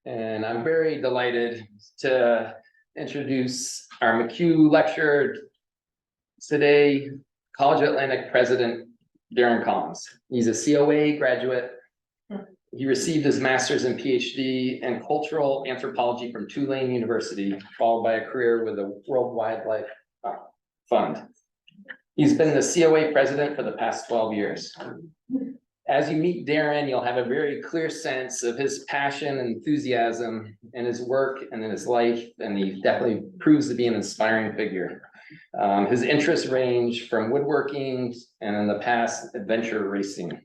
And I'm very delighted to introduce our McCue lecturer today, College Atlantic President Darron Collins. He's a COA graduate. He received his master's and PhD in cultural anthropology from Tulane University, followed by a career with the World Wildlife Fund. He's been the COA president for the past 12 years. As you meet Darron, you'll have a very clear sense of his passion and enthusiasm in his work and in his life, and he definitely proves to be an inspiring figure. His interests range from woodworking and in the past, adventure racing.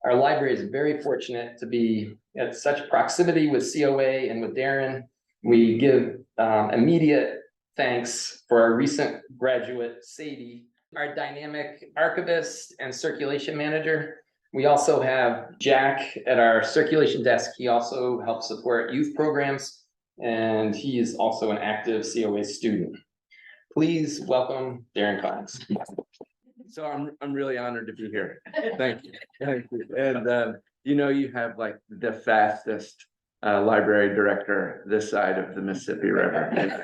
Our library is very fortunate to be at such proximity with COA and with Darron. We give immediate thanks for our recent graduate, Sadie, our dynamic archivist and circulation manager. We also have Jack at our circulation desk. He also helps support youth programs, and he is also an active COA student. Please welcome Darron Collins. So I'm really honored to be here. Thank you. Thank you. And you have like the fastest library director this side of the Mississippi River.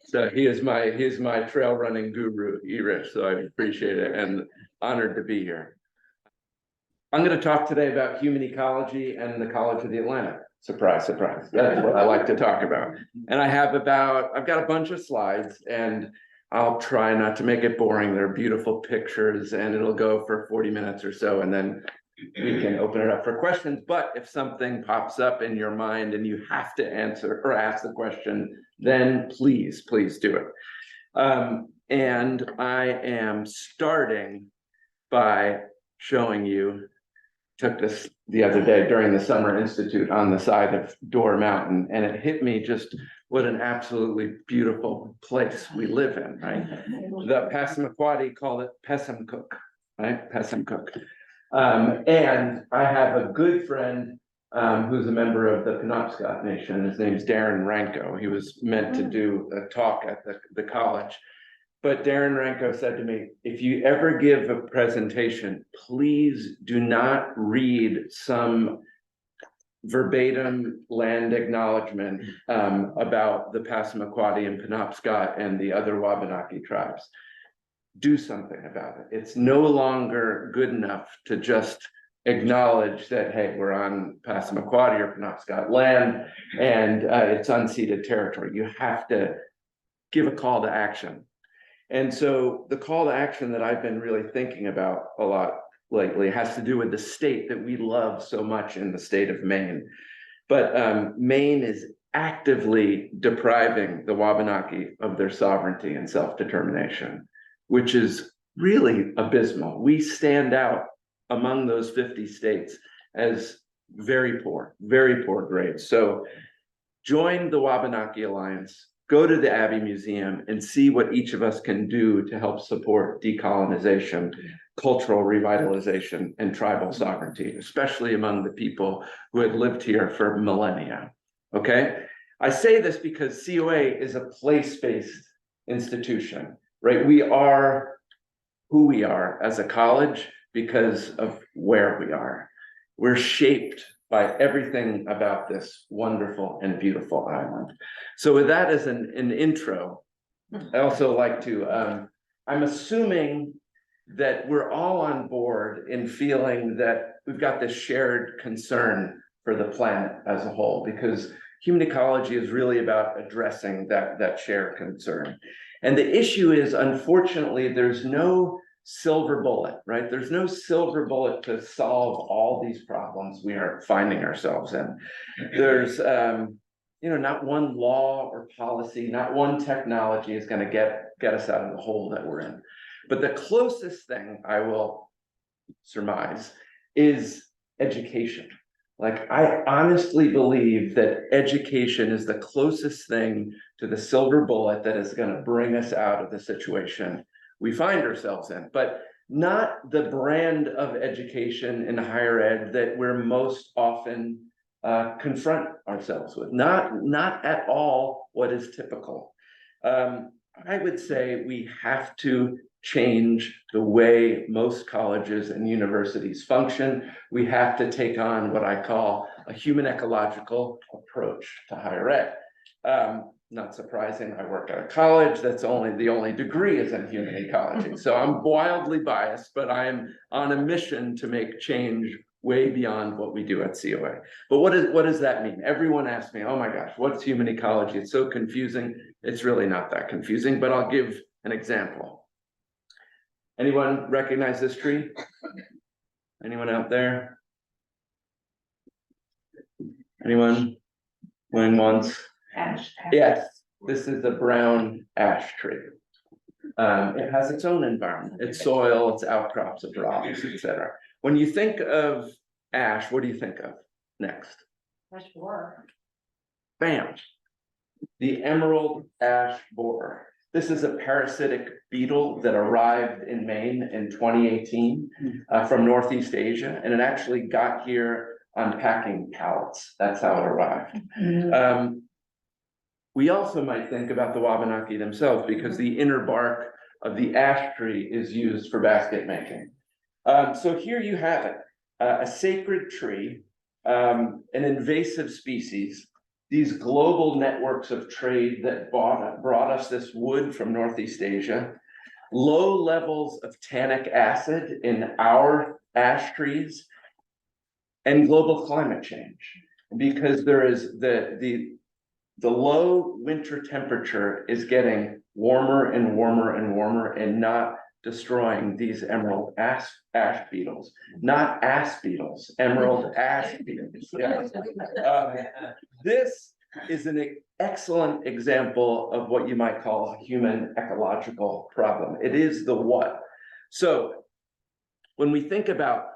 So he is my trail running guru, Irish. So I appreciate it and honored to be here. I'm going to talk today about human ecology and the College of the Atlantic. Surprise, surprise. That's what I like to talk about. And I've got a bunch of slides, and I'll try not to make it boring. They're beautiful pictures, and it'll go for 40 minutes or so, and then we can open it up for questions. But if something pops up in your mind and you have to answer or ask the question, then please do it. And I am starting by showing you, took this the other day during the Summer Institute on the side of Door Mountain, and it hit me just what an absolutely beautiful place we live in, right? The Passamaquoddy call it Pessamcook, right? Pessamcook. And I have a good friend who's a member of the Penobscot Nation. His name's Darron Ranco. He was meant to do a talk at the college. But Darron Ranco said to me, if you ever give a presentation, please do not read some verbatim land acknowledgement about the Passamaquoddy and Penobscot and the other Wabanaki tribes. Do something about it. It's no longer good enough to just acknowledge that, hey, we're on Passamaquoddy or Penobscot land and it's unceded territory. You have to give a call to action. And so the call to action that I've been really thinking about a lot lately has to do with the state that we love so much in the state of Maine. But Maine is actively depriving the Wabanaki of their sovereignty and self-determination, which is really abysmal. We stand out among those 50 states as very poor grades. So join the Wabanaki Alliance. Go to the Abbey Museum and see what each of us can do to help support decolonization, cultural revitalization, and tribal sovereignty, especially among the people who had lived here for millennia, okay? I say this because COA is a place-based institution, right? We are who we are as a college because of where we are. We're shaped by everything about this wonderful and beautiful island. So with that as an intro, I also like to, I'm assuming that we're all on board in feeling that we've got this shared concern for the planet as a whole, because human ecology is really about addressing that shared concern. And the issue is, unfortunately, there's no silver bullet, right? There's no silver bullet to solve all these problems we are finding ourselves in. There's, not one law or policy, not one technology is going to get us out of the hole that we're in. But the closest thing I will surmise is education. Like, I honestly believe that education is the closest thing to the silver bullet that is going to bring us out of the situation we find ourselves in, but not the brand of education in higher ed that we're most often confront ourselves with. Not at all what is typical. I would say we have to change the way most colleges and universities function. We have to take on what I call a human ecological approach to higher ed. Not surprising, I work at a college that's the only degree is in human ecology. So I'm wildly biased, but I am on a mission to make change way beyond what we do at COA. But what does that mean? Everyone asks me, oh my gosh, what's human ecology? It's so confusing. It's really not that confusing, but I'll give an example. Anyone recognize this tree? Anyone out there? Anyone going once? Ash. Yes, this is a brown ash tree. It has its own environment, its soil, its outcrops of rocks, etc. When you think of ash, what do you think of next? Ash borer. Bam. The Emerald Ash Borer. This is a parasitic beetle that arrived in Maine in 2018 from Northeast Asia, and it actually got here on packing pallets. That's how it arrived. We also might think about the Wabanaki themselves because the inner bark of the ash tree is used for basket making. So here you have it, a sacred tree, an invasive species, these global networks of trade that brought us this wood from Northeast Asia, low levels of tannic acid in our ash trees, and global climate change. Because there is the low winter temperature is getting warmer and warmer and warmer and not destroying these emerald ash beetles, not ass beetles, emerald ash beetles. Yeah. This is an excellent example of what you might call a human ecological problem. It is the what. So when we think about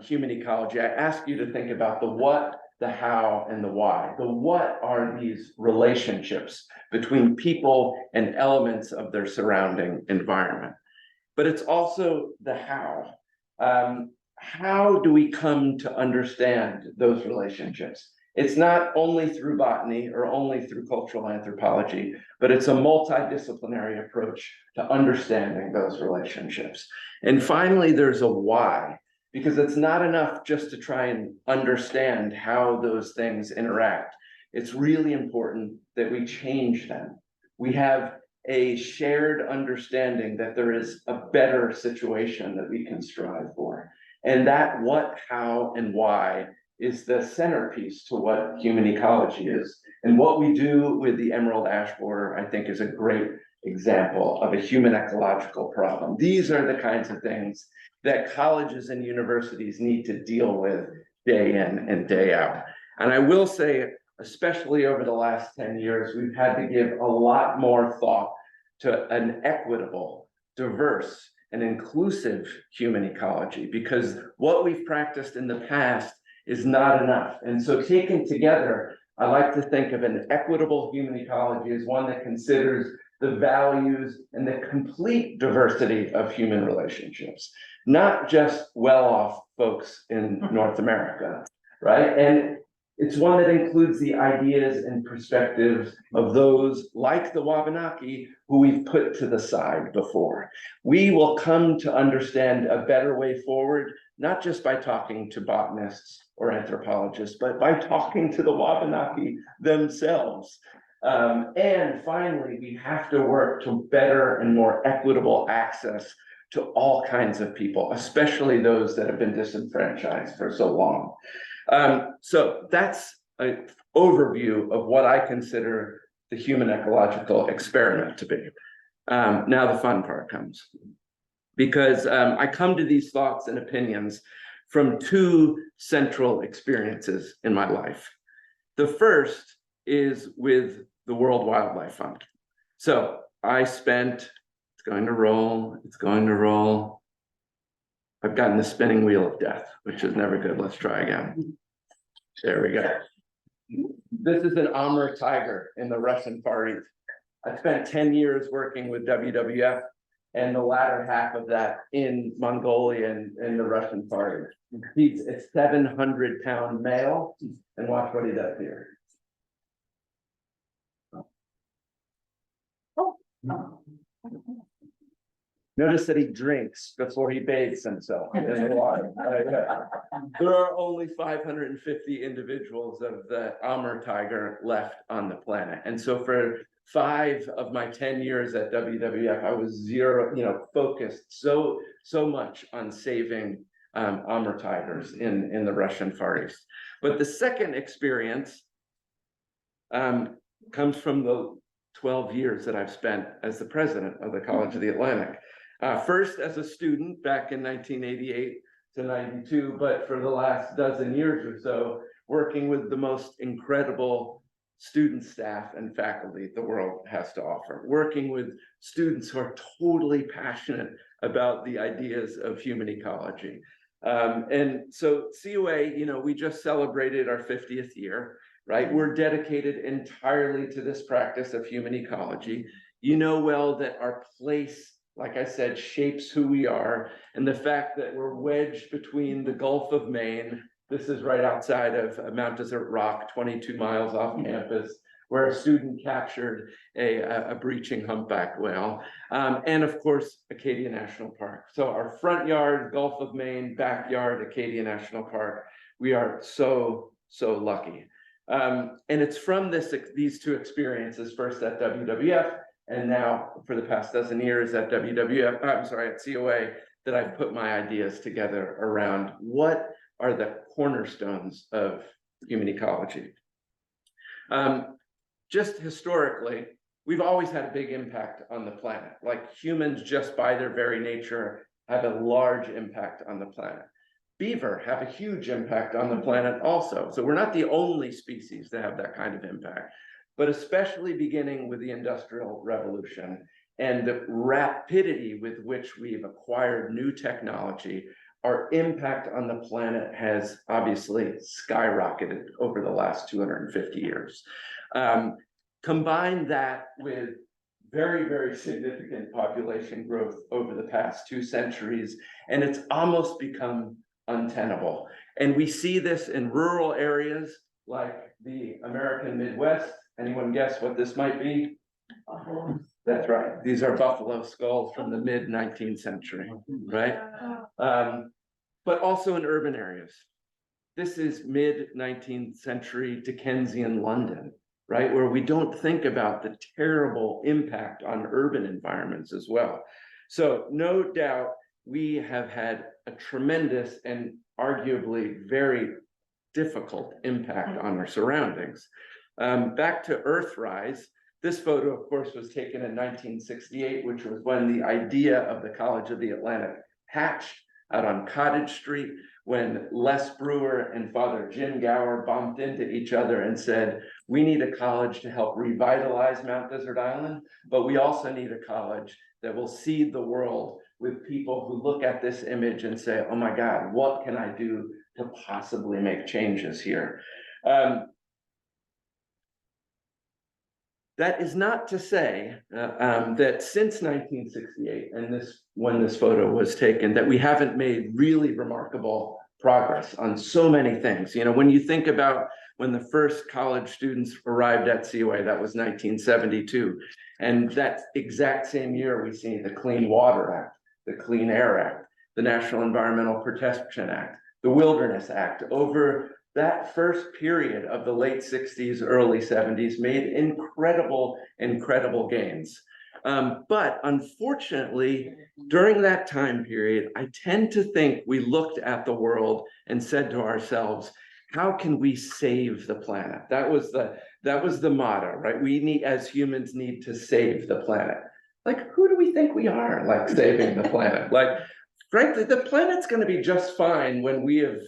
human ecology, I ask you to think about the what, the how, and the why. The what are these relationships between people and elements of their surrounding environment. But it's also the how. How do we come to understand those relationships? It's not only through botany or only through cultural anthropology, but it's a multidisciplinary approach to understanding those relationships. And finally, there's a why, because it's not enough just to try and understand how those things interact. It's really important that we change them. We have a shared understanding that there is a better situation that we can strive for. And that what, how, and why is the centerpiece to what human ecology is. And what we do with the Emerald Ash Borer, I think, is a great example of a human ecological problem. These are the kinds of things that colleges and universities need to deal with day in and day out. And I will say, especially over the last 10 years, we've had to give a lot more thought to an equitable, diverse, and inclusive human ecology, because what we've practiced in the past is not enough. And so taken together, I like to think of an equitable human ecology as one that considers the values and the complete diversity of human relationships, not just well-off folks in North America, right? And it's one that includes the ideas and perspectives of those like the Wabanaki who we've put to the side before. We will come to understand a better way forward, not just by talking to botanists or anthropologists, but by talking to the Wabanaki themselves. And finally, we have to work to better and more equitable access to all kinds of people, especially those that have been disenfranchised for so long. So that's an overview of what I consider the human ecological experiment to be. Now the fun part comes, because I come to these thoughts and opinions from two central experiences in my life. The first is with the World Wildlife Fund. So I spent, it's going to roll, it's going to roll. I've gotten the spinning wheel of death, which is never good. Let's try again. There we go. This is an Amur tiger in the Russian Far East. I spent 10 years working with WWF and the latter half of that in Mongolia and in the Russian Far East. He's a 700-pound male, and watch what he does here. Notice that he drinks before he bathes himself in the water. There are only 550 individuals of the Amur tiger left on the planet. And so for 5 of my 10 years at WWF, I was focused so much on saving Amur tigers in the Russian Far East. But the second experience comes from the 12 years that I've spent as the president of the College of the Atlantic. First as a student back in 1988 to 92, but for the last dozen years or so, working with the most incredible student staff and faculty the world has to offer, working with students who are totally passionate about the ideas of human ecology. And so COA, we just celebrated our 50th year, right? We're dedicated entirely to this practice of human ecology. You know well that our place, like I said, shapes who we are, and the fact that we're wedged between the Gulf of Maine. This is right outside of Mount Desert Rock, 22 miles off campus, where a student captured a breaching humpback whale, and of course, Acadia National Park. So our front yard, Gulf of Maine, backyard, Acadia National Park. We are so lucky. And it's from these two experiences, first at WWF, and now for the past dozen years at at COA, that I've put my ideas together around what are the cornerstones of human ecology. Just historically, we've always had a big impact on the planet. Like humans, just by their very nature, have a large impact on the planet. Beaver have a huge impact on the planet also. So we're not the only species to have that kind of impact, but especially beginning with the Industrial Revolution and the rapidity with which we've acquired new technology, our impact on the planet has obviously skyrocketed over the last 250 years. Combine that with very significant population growth over the past 2 centuries, and it's almost become untenable. And we see this in rural areas like the American Midwest. Anyone guess what this might be? That's right. These are buffalo skulls from the mid-19th century, right? But also in urban areas. This is mid-19th century Dickensian London, right? Where we don't think about the terrible impact on urban environments as well. So no doubt we have had a tremendous and arguably very difficult impact on our surroundings. Back to Earthrise, this photo, of course, was taken in 1968, which was when the idea of the College of the Atlantic hatched out on Cottage Street, when Les Brewer and Father Jim Gower bumped into each other and said, we need a college to help revitalize Mount Desert Island, but we also need a college that will seed the world with people who look at this image and say, oh my God, what can I do to possibly make changes here? That is not to say that since 1968, and when this photo was taken, that we haven't made really remarkable progress on so many things. When you think about when the first college students arrived at COA, that was 1972. And that exact same year, we see the Clean Water Act, the Clean Air Act, the National Environmental Protection Act, the Wilderness Act. Over that first period of the late 60s, early 70s made incredible gains. But unfortunately, during that time period, I tend to think we looked at the world and said to ourselves, how can we save the planet? That was the motto, right? We as humans need to save the planet. Like, who do we think we are, like saving the planet? Like, frankly, the planet's going to be just fine when we have,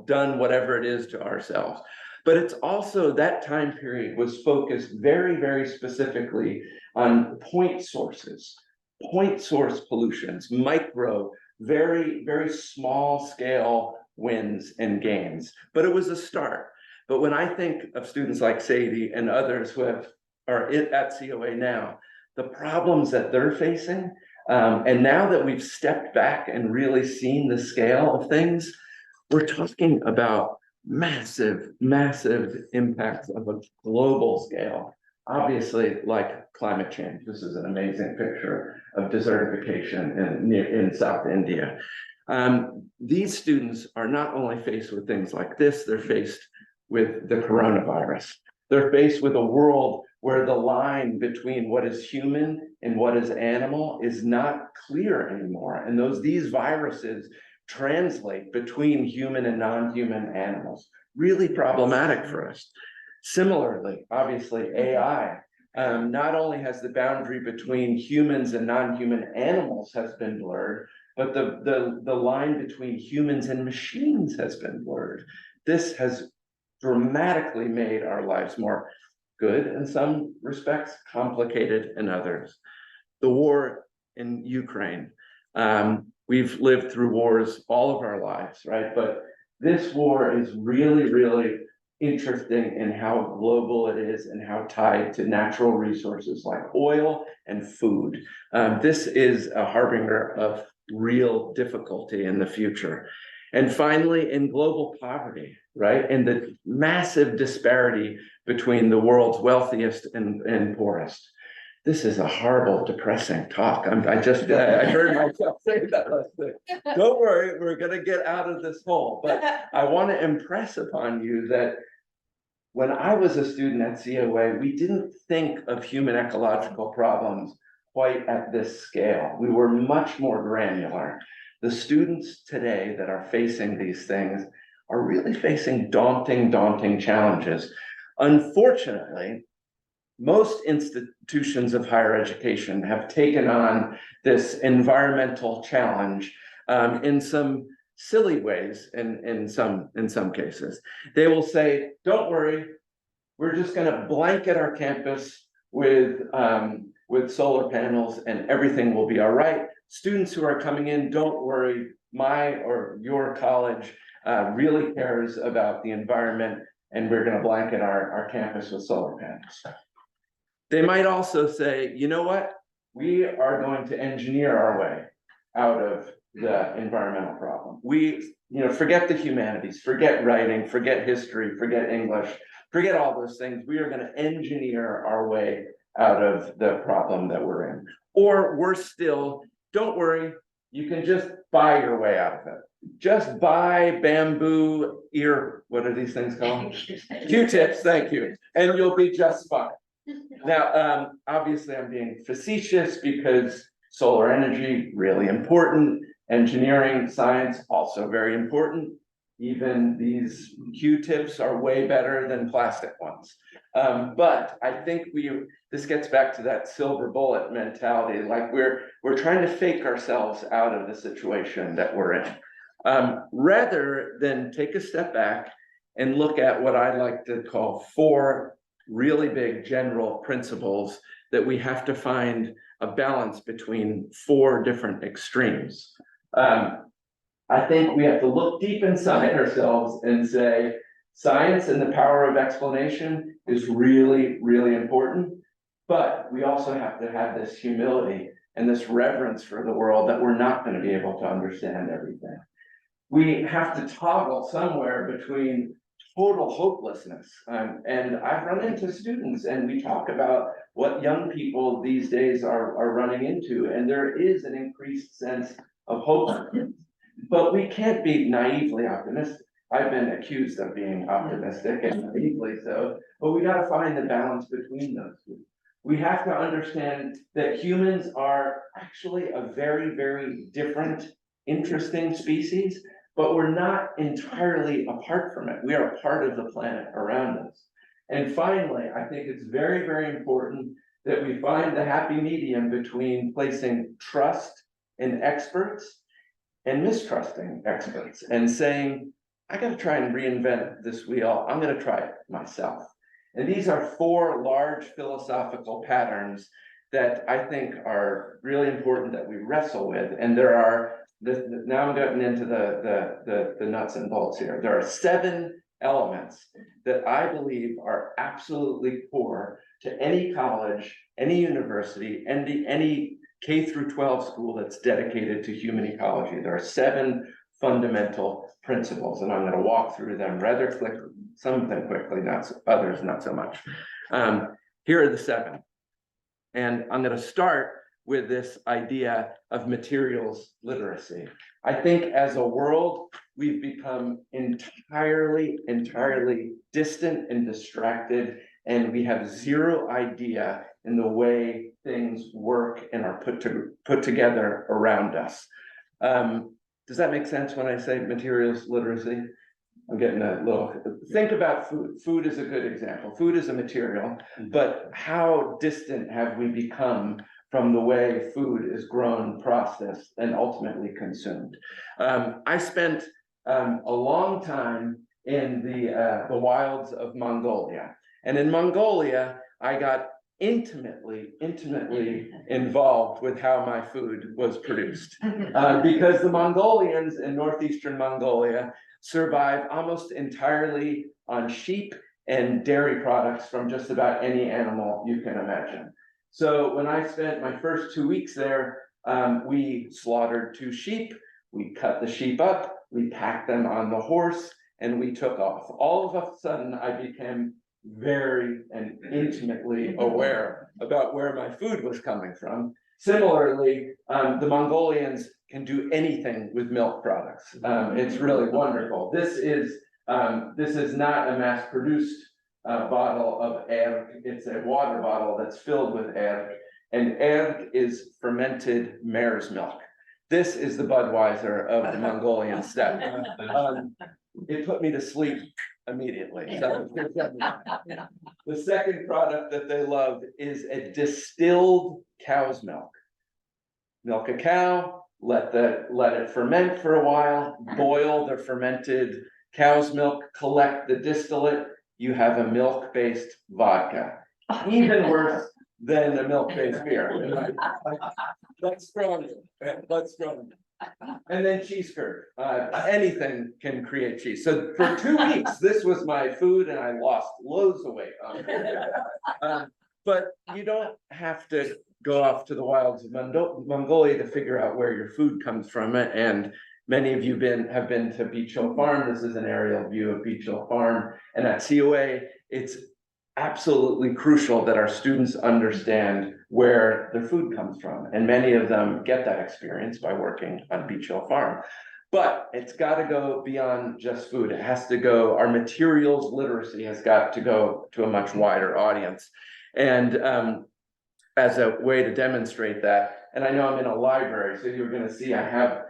done whatever it is to ourselves. But it's also that time period was focused very specifically on point sources, point source pollutions, micro, very small scale wins and gains. But it was a start. But when I think of students like Sadie and others who are at COA now, the problems that they're facing, and now that we've stepped back and really seen the scale of things, we're talking about massive impacts of a global scale obviously like climate change. This is an amazing picture of desertification in South India. These students are not only faced with things like this, they're faced with the coronavirus. They're faced with a world where the line between what is human and what is animal is not clear anymore. And these viruses translate between human and non-human animals. Really problematic for us. Similarly, obviously, AI, not only has the boundary between humans and non-human animals has been blurred, but the line between humans and machines has been blurred. This has dramatically made our lives more good in some respects, complicated in others. The war in Ukraine. We've lived through wars all of our lives, right? But this war is really, really interesting in how global it is and how tied to natural resources like oil and food. This is a harbinger of real difficulty in the future. And finally, in global poverty, right? And the massive disparity between the world's wealthiest and poorest. This is a horrible, depressing talk. I heard myself say that last thing. Don't worry, we're gonna get out of this hole. But I want to impress upon you that when I was a student at COA, we didn't think of human ecological problems quite at this scale. We were much more granular. The students today that are facing these things are really facing daunting challenges. Unfortunately, most institutions of higher education have taken on this environmental challenge in some silly ways in some cases. They will say, don't worry, we're just going to blanket our campus with solar panels and everything will be all right. Students who are coming in, don't worry, my or your college really cares about the environment and we're going to blanket our campus with solar panels. They might also say, you know what? We are going to engineer our way out of the environmental problem. Forget the humanities, forget writing, forget history, forget English, forget all those things. We are going to engineer our way out of the problem that we're in. Or worse still, don't worry, you can just buy your way out of it. Just buy bamboo what are these things called? Q-tips, thank you. And you'll be just fine. Now, obviously I'm being facetious because solar energy, really important. Engineering, science, also very important. Even these Q-tips are way better than plastic ones. But I think this gets back to that silver bullet mentality. Like we're trying to fake ourselves out of the situation that we're in. Rather than take a step back and look at what I like to call 4 really big general principles that we have to find a balance between 4 different extremes. I think we have to look deep inside ourselves and say, science and the power of explanation is really, really important. But we also have to have this humility and this reverence for the world that we're not going to be able to understand everything. We have to toggle somewhere between total hopelessness. And I've run into students and we talk about what young people these days are running into, and there is an increased sense of hopelessness. But we can't be naively optimistic. I've been accused of being optimistic and naively so, but we got to find the balance between those two. We have to understand that humans are actually a very, very different, interesting species, but we're not entirely apart from it. We are part of the planet around us. And finally, I think it's very, very important that we find the happy medium between placing trust in experts and mistrusting experts and saying, I got to try and reinvent this wheel. I'm going to try it myself. And these are 4 large philosophical patterns that I think are really important that we wrestle with. And there are, now I'm getting into the nuts and bolts here. There are 7 elements that I believe are absolutely core to any college, any university, and any K through 12 school that's dedicated to human ecology. There are 7 fundamental principles, and I'm going to walk through them rather quickly, some of them quickly, others not so much. Here are the 7. And I'm going to start with this idea of materials literacy. I think as a world, we've become entirely distant and distracted, and we have zero idea in the way things work and are put together around us. Does that make sense when I say materials literacy? I'm getting a little, think about food. Food is a good example. Food is a material, but how distant have we become from the way food is grown, processed, and ultimately consumed? I spent a long time in the wilds of Mongolia. And in Mongolia, I got intimately involved with how my food was produced. Because the Mongolians in northeastern Mongolia survive almost entirely on sheep and dairy products from just about any animal you can imagine. So when I spent my first 2 weeks there, we slaughtered 2 sheep, we cut the sheep up, we packed them on the horse, and we took off. All of a sudden, I became very and intimately aware about where my food was coming from. Similarly, the Mongolians can do anything with milk products. It's really wonderful. This is not a mass-produced bottle of erg. It's a water bottle that's filled with erg, and erg is fermented mare's milk. This is the Budweiser of the Mongolian steppe. It put me to sleep immediately. So the second product that they love is a distilled cow's milk. Milk a cow, let it ferment for a while, boil the fermented cow's milk, collect the distillate, you have a milk-based vodka. Even worse than a milk-based beer. Let's strong it. And then cheese curd. Anything can create cheese. So for 2 weeks, this was my food, and I lost loads of weight on it. But you don't have to go off to the wilds of Mongolia to figure out where your food comes from. And many of you have been to Beach Hill Farm. This is an aerial view of Beach Hill Farm. And at COA, it's absolutely crucial that our students understand where their food comes from. And many of them get that experience by working on Beach Hill Farm. But it's got to go beyond just food. It has to go, our materials literacy has got to go to a much wider audience. And as a way to demonstrate that, and I know I'm in a library, so you're going to see I've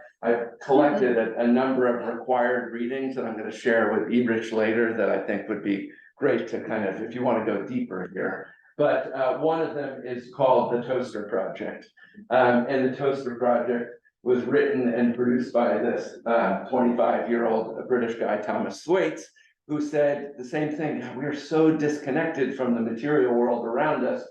collected a number of required readings that I'm going to share with Ebrich later that I think would be great to kind of, if you want to go deeper here. But one of them is called the Toaster Project. And the Toaster Project was written and produced by this 25-year-old British guy, Thomas Thwaites, who said the same thing. We are so disconnected from the material world around us.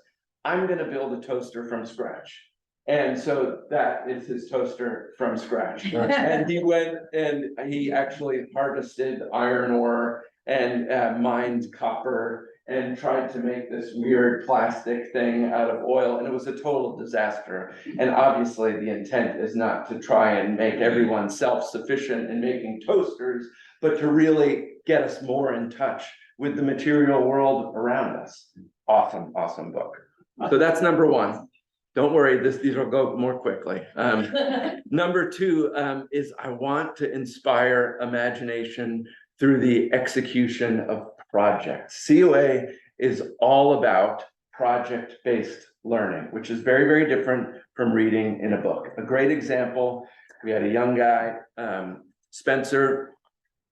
I'm going to build a toaster from scratch. And so that is his toaster from scratch. And he went and he actually harvested iron ore and mined copper and tried to make this weird plastic thing out of oil, and it was a total disaster. And obviously the intent is not to try and make everyone self-sufficient in making toasters, but to really get us more in touch with the material world around us. Awesome book. So that's number 1. Don't worry, these will go more quickly. Number 2 is I want to inspire imagination through the execution of projects. COA is all about project-based learning, which is very, very different from reading in a book. A great example, we had a young guy, Spencer,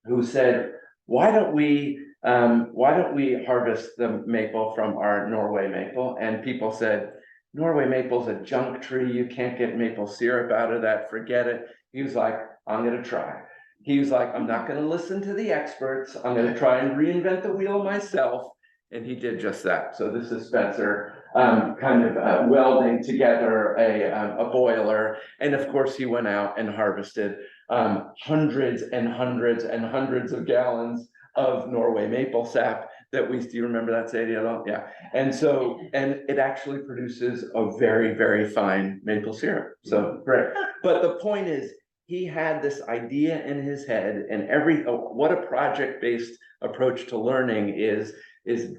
who said, why don't we harvest the maple from our Norway maple? And people said, Norway maple's a junk tree. You can't get maple syrup out of that. Forget it. He was like, I'm going to try. He was like, I'm not going to listen to the experts. I'm going to try and reinvent the wheel myself. And he did just that. So this is Spencer welding together a boiler. And of course, he went out and harvested hundreds and hundreds and hundreds of gallons of Norway maple sap that do you remember that, Sadie, at all? Yeah. And so, and it actually produces a very, very fine maple syrup. So great. But the point is, he had this idea in his head, and what a project-based approach to learning is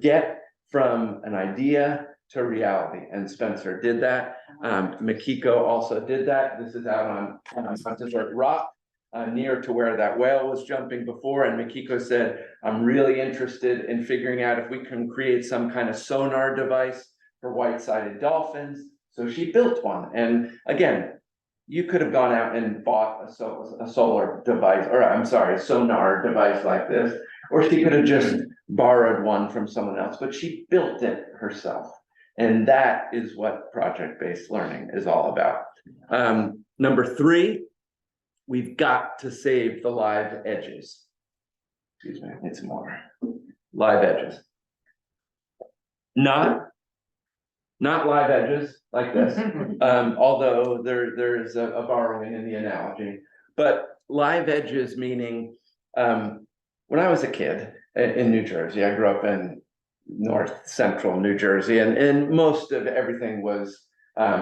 get from an idea to reality, and Spencer did that. Makiko also did that. This is out on Desert Rock, near to where that whale was jumping before, and Makiko said, I'm really interested in figuring out if we can create some kind of sonar device for white-sided dolphins. So she built one, and again, you could have gone out and bought a solar device, or I'm sorry, a sonar device like this, or she could have just borrowed one from someone else, but she built it herself. And that is what project-based learning is all about. Number 3, we've got to save the live edges. Excuse me, I need some more. Live edges. Not live edges like this, although there's a borrowing in the analogy, but live edges meaning, when I was a kid in New Jersey, I grew up in north central New Jersey, and most of everything was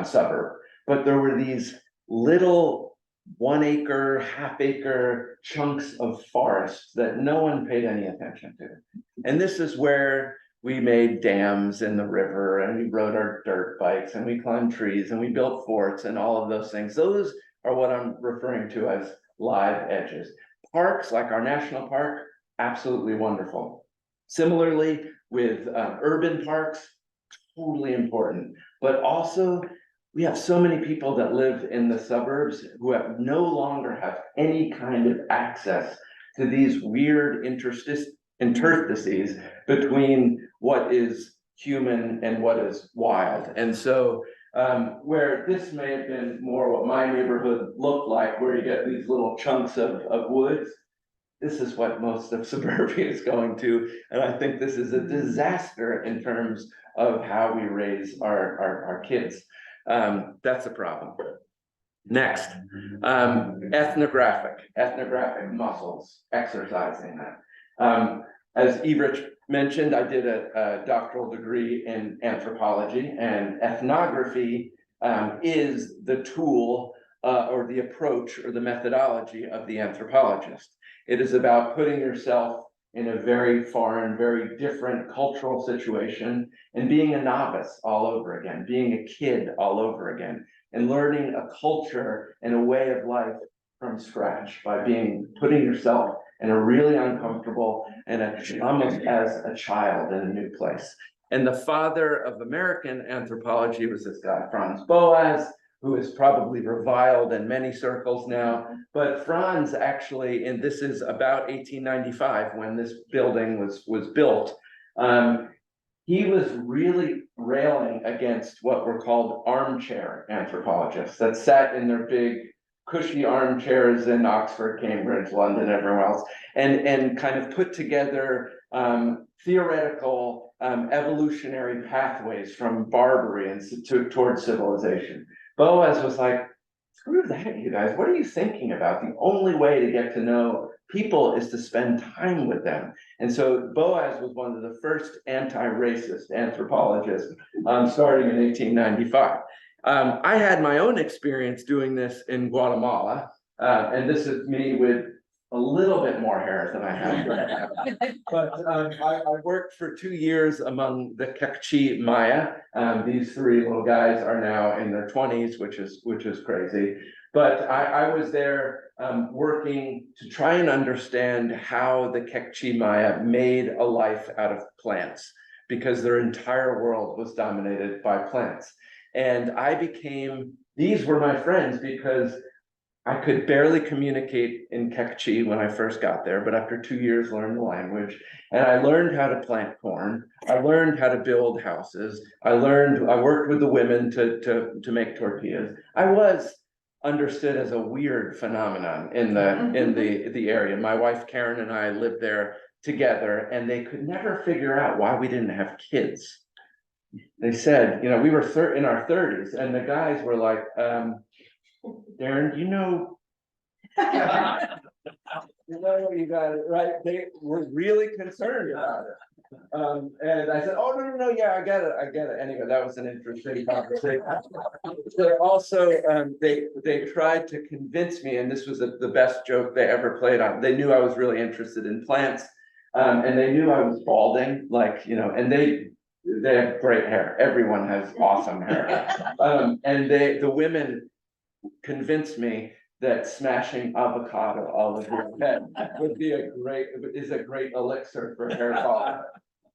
suburb, but there were these little 1 acre, half acre chunks of forest that no one paid any attention to. And this is where we made dams in the river, and we rode our dirt bikes, and we climbed trees, and we built forts, and all of those things. Those are what I'm referring to as live edges. Parks, like our national park, absolutely wonderful. Similarly, with urban parks, totally important. But also, we have so many people that live in the suburbs who no longer have any kind of access to these weird interstices between what is human and what is wild. And so where this may have been more what my neighborhood looked like, where you get these little chunks of woods, this is what most of suburbia is going to. And I think this is a disaster in terms of how we raise our kids. That's a problem. Next, ethnographic muscles, exercising that. As Everett mentioned, I did a doctoral degree in anthropology, and ethnography is the tool or the approach or the methodology of the anthropologist. It is about putting yourself in a very foreign, very different cultural situation and being a novice all over again, being a kid all over again, and learning a culture and a way of life from scratch by putting yourself in a really uncomfortable and almost as a child in a new place. And the father of American anthropology was this guy, Franz Boas, who is probably reviled in many circles now. But Franz actually, and this is about 1895 when this building was built, he was really railing against what were called armchair anthropologists that sat in their big cushy armchairs in Oxford, Cambridge, London, everywhere else, and kind of put together theoretical evolutionary pathways from barbarity and towards civilization. Boas was like, screw that, you guys. What are you thinking about? The only way to get to know people is to spend time with them. And so Boas was one of the first anti-racist anthropologists starting in 1895. I had my own experience doing this in Guatemala, and this is me with a little bit more hair than I have right now. But I worked for 2 years among the Kekchi Maya. These 3 little guys are now in their 20s, which is crazy. But I was there working to try and understand how the Kekchi Maya made a life out of plants, because their entire world was dominated by plants. And these were my friends because I could barely communicate in Kekchi when I first got there, but after 2 years learned the language, and I learned how to plant corn. I learned how to build houses. I worked with the women to make tortillas. I was understood as a weird phenomenon in the area. My wife Karen and I lived there together, and they could never figure out why we didn't have kids. They said, we were in our 30s, and the guys were like, Darron, you got it right. They were really concerned about it. And I said, oh, no, yeah, I get it. Anyway, that was an interesting conversation. But also, they tried to convince me, and this was the best joke they ever played on. They knew I was really interested in plants, and they knew I was balding, and they have great hair. Everyone has awesome hair. And the women convinced me that smashing avocado all over your head would be a great elixir for hair fall.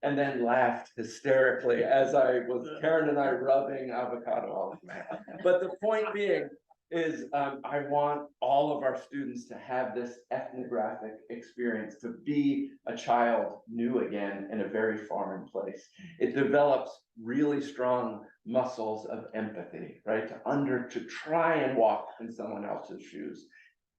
And then laughed hysterically as Karen and I rubbing avocado all over my head. But the point being is, I want all of our students to have this ethnographic experience, to be a child new again in a very foreign place. It develops really strong muscles of empathy, right? To try and walk in someone else's shoes.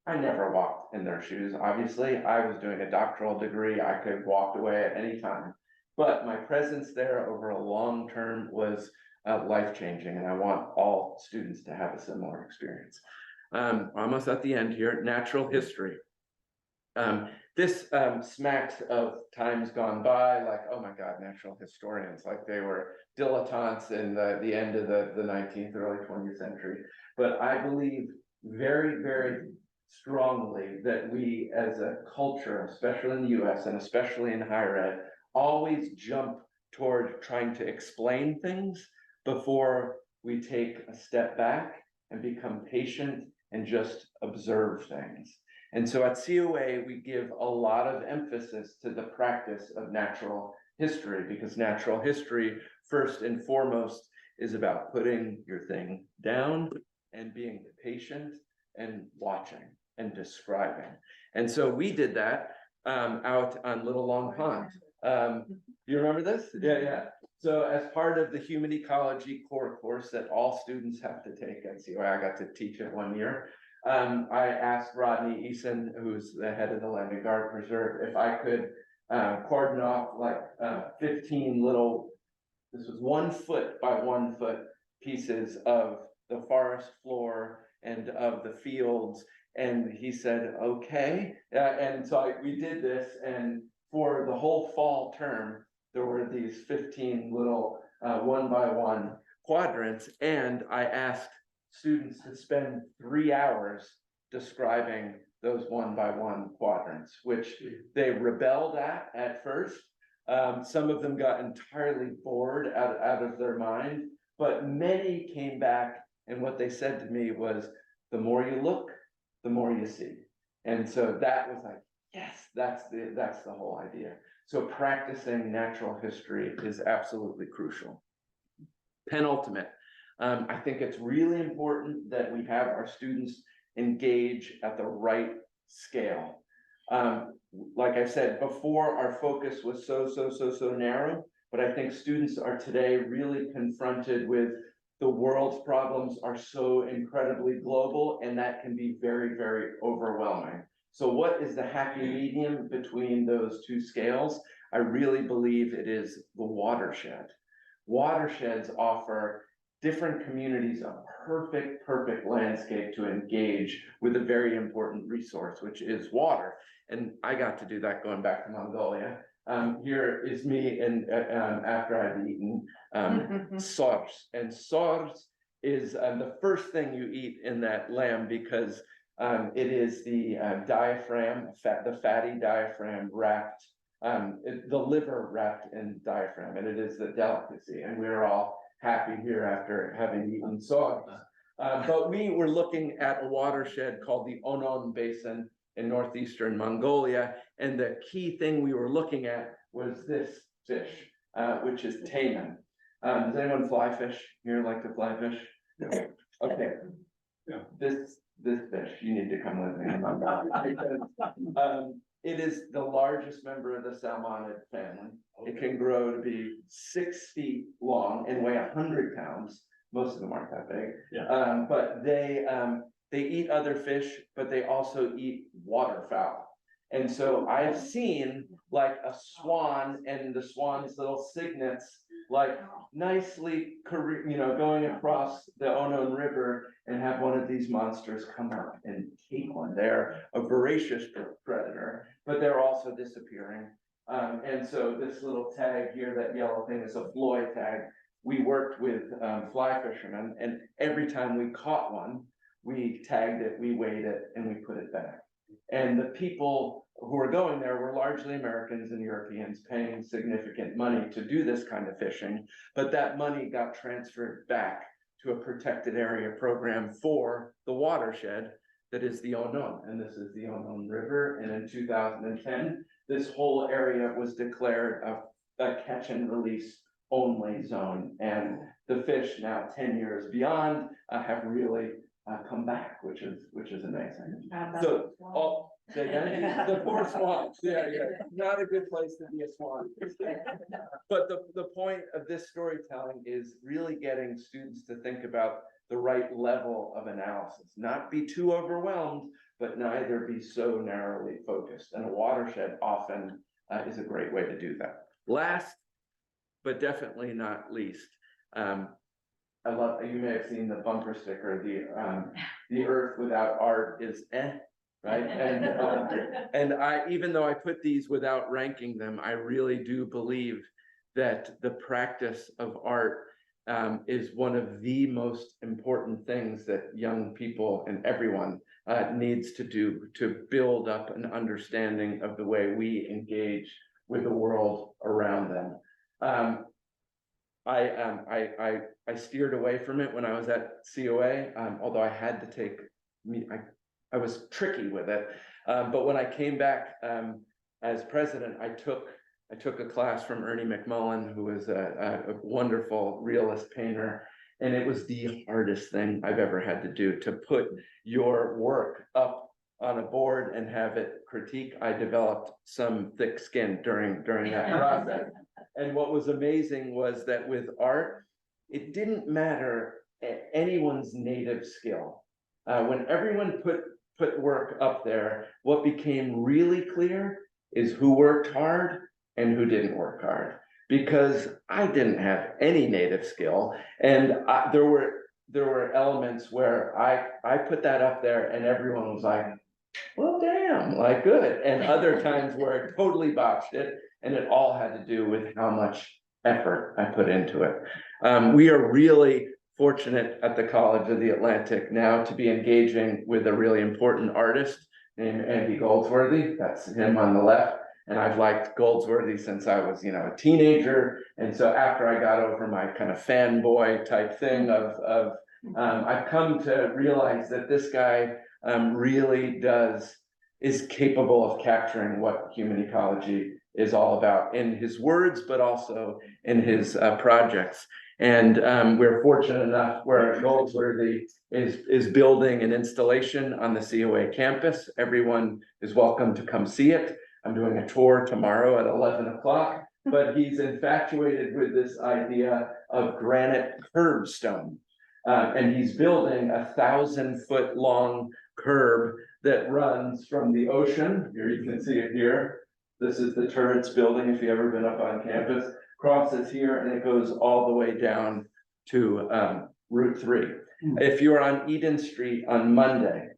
I never walked in their shoes. Obviously, I was doing a doctoral degree. I could have walked away at any time, but my presence there over a long term was life-changing, and I want all students to have a similar experience. Almost at the end here, natural history. This smacks of times gone by, like, oh my God, natural historians, like they were dilettantes in the end of the 19th, early 20th century. But I believe very, very strongly that we as a culture, especially in the US and especially in higher ed, always jump toward trying to explain things before we take a step back and become patient and just observe things. And so at COA, we give a lot of emphasis to the practice of natural history, because natural history, first and foremost, is about putting your thing down and being patient and watching and describing. And so we did that out on Little Long Pond. You remember this? Yeah. So as part of the human ecology core course that all students have to take at COA, I got to teach it 1 year. I asked Rodney Eason, who's the head of the Land Guard Preserve, if I could cordon off like 15 little, this was 1 foot by 1 foot pieces of the forest floor and of the fields. And he said, okay. And so we did this, and for the whole fall term, there were these 15 little 1 by 1 quadrants, and I asked students to spend 3 hours describing those 1 by 1 quadrants, which they rebelled at first. Some of them got entirely bored out of their mind, but many came back, and what they said to me was, the more you look, the more you see. And so that was like, yes, that's the whole idea. So practicing natural history is absolutely crucial. Penultimate, I think it's really important that we have our students engage at the right scale. Like I said before, our focus was so narrow, but I think students are today really confronted with the world's problems are so incredibly global, and that can be very, very overwhelming. So what is the happy medium between those two scales? I really believe it is the watershed. Watersheds offer different communities a perfect landscape to engage with a very important resource, which is water. And I got to do that going back to Mongolia. Here is me and after I've eaten sors. And sors is the first thing you eat in that lamb, because it is the diaphragm, the fatty diaphragm wrapped, the liver wrapped in diaphragm, and it is the delicacy. And we're all happy here after having eaten sors. But we were looking at a watershed called the Onon Basin in northeastern Mongolia, and the key thing we were looking at was this fish, which is taimen. Does anyone fly fish here? Like to fly fish? No. Okay. Yeah. This fish, you need to come with me. It is the largest member of the salmonid family. Okay. It can grow to be 6 feet long and weigh 100 pounds. Most of them aren't that big. Yeah. But they eat other fish, but they also eat waterfowl. And so I've seen like a swan and the swan's little cygnets, like nicely, going across the Onon River, and have one of these monsters come up and take one. They're a voracious predator, but they're also disappearing. And so this little tag here, that yellow thing, is a Floy tag. We worked with fly fishermen, and every time we caught one, we tagged it, we weighed it, and we put it back. And the people who were going there were largely Americans and Europeans paying significant money to do this kind of fishing. But that money got transferred back to a protected area program for the watershed that is the Onon. And this is the Onon River. And in 2010, this whole area was declared a catch and release only zone. And the fish now 10 years beyond have really come back, which is amazing. So say again, the poor swans, yeah, not a good place to be a swan. But the point of this storytelling is really getting students to think about the right level of analysis, not be too overwhelmed, but neither be so narrowly focused. And a watershed often is a great way to do that. Last, but definitely not least, I love, you may have seen the bumper sticker, the earth without art is right? And even though I put these without ranking them, I really do believe that the practice of art is one of the most important things that young people and everyone needs to do to build up an understanding of the way we engage with the world around them. I steered away from it when I was at COA, although I had to take, I was tricky with it. But when I came back as president, I took a class from Ernie McMullen, who was a wonderful realist painter. And it was the hardest thing I've ever had to do, to put your work up on a board and have it critique. I developed some thick skin during that process. And what was amazing was that with art, it didn't matter anyone's native skill. When everyone put work up there, what became really clear is who worked hard and who didn't work hard. Because I didn't have any native skill, and there were elements where I put that up there and everyone was like, well, damn, like good. And other times where I totally botched it, and it all had to do with how much effort I put into it. We are really fortunate at the College of the Atlantic now to be engaging with a really important artist named Andy Goldsworthy. That's him on the left. And I've liked Goldsworthy since I was, a teenager. And so after I got over my kind of fanboy type thing I've come to realize that this guy really is capable of capturing what human ecology is all about in his words, but also in his projects. And we're fortunate enough where Goldsworthy is building an installation on the COA campus. Everyone is welcome to come see it. I'm doing a tour tomorrow at 11 o'clock, but he's infatuated with this idea of granite curbstone. And he's building 1,000-foot long curb that runs from the ocean. Here you can see it here. This is the Turrets building, if you've ever been up on campus. Crosses here and it goes all the way down to Route 3. If you're on Eden Street on Monday,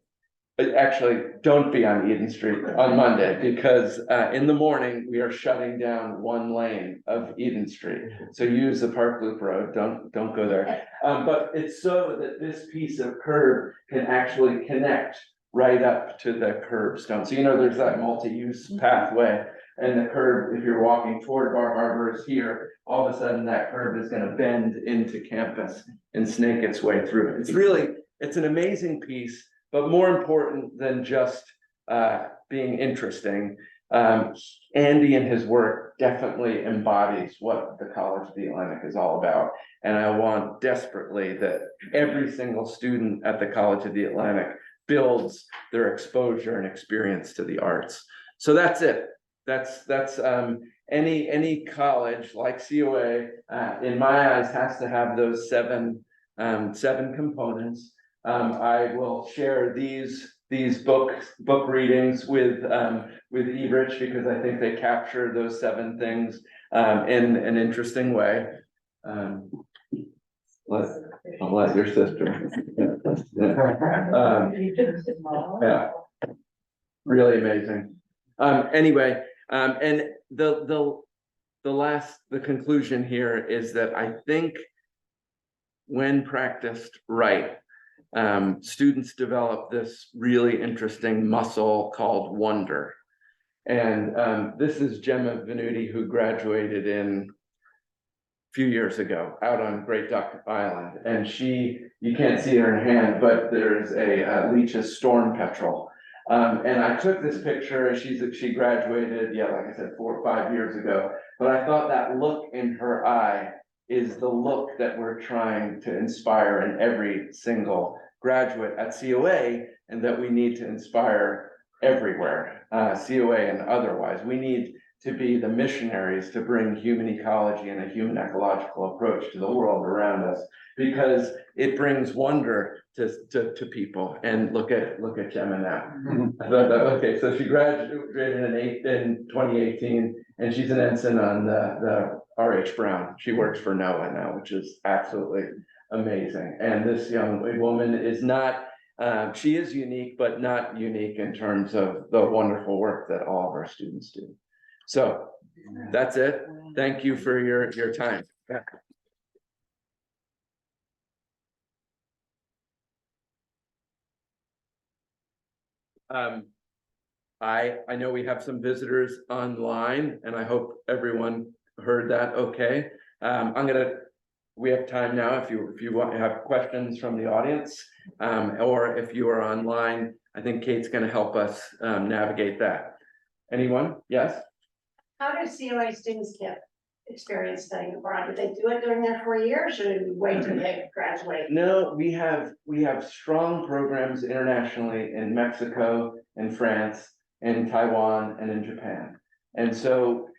actually don't be on Eden Street on Monday, because in the morning we are shutting down one lane of Eden Street. So use the Park Loop Road, don't go there. But it's so that this piece of curb can actually connect right up to the curbstone. So there's that multi-use pathway, and the curb, if you're walking toward Bar Harbor, is here. All of a sudden that curb is going to bend into campus and snake its way through. It's an amazing piece. But more important than just being interesting, Andy and his work definitely embodies what the College of the Atlantic is all about. And I want desperately that every single student at the College of the Atlantic builds their exposure and experience to the arts. So that's it. That's any college like COA, in my eyes, has to have those seven components. I will share these book readings with Ebrich, because I think they capture those 7 things in an interesting way. I'll let your sister. Yeah. Really amazing. Anyway, and the conclusion here is that I think when practiced right, students develop this really interesting muscle called wonder. And this is Gemma Venuti, who graduated a few years ago out on Great Duck Island. And you can't see her hand, but there's a Leach's storm petrel. And I took this picture as she graduated, like I said, 4 or 5 years ago. But I thought that look in her eye is the look that we're trying to inspire in every single graduate at COA, and that we need to inspire everywhere, COA and otherwise. We need to be the missionaries to bring human ecology and a human ecological approach to the world around us, because it brings wonder to people. And look at Gemma now. Okay, so she graduated in 2018, and she's an ensign on the RH Brown. She works for NOAA now, which is absolutely amazing. And this young woman is not, she is unique, but not unique in terms of the wonderful work that all of our students do. So that's it. Thank you for your time. I know we have some visitors online, and I hope everyone heard that okay. We have time now if you want to have questions from the audience, or if you are online, I think Kate's going to help us navigate that. Anyone? Yes? How do COA students get experience studying abroad? Do they do it during their 4 years, or do we wait till they graduate? No, we have strong programs internationally in Mexico, in France, in Taiwan, and in Japan. And so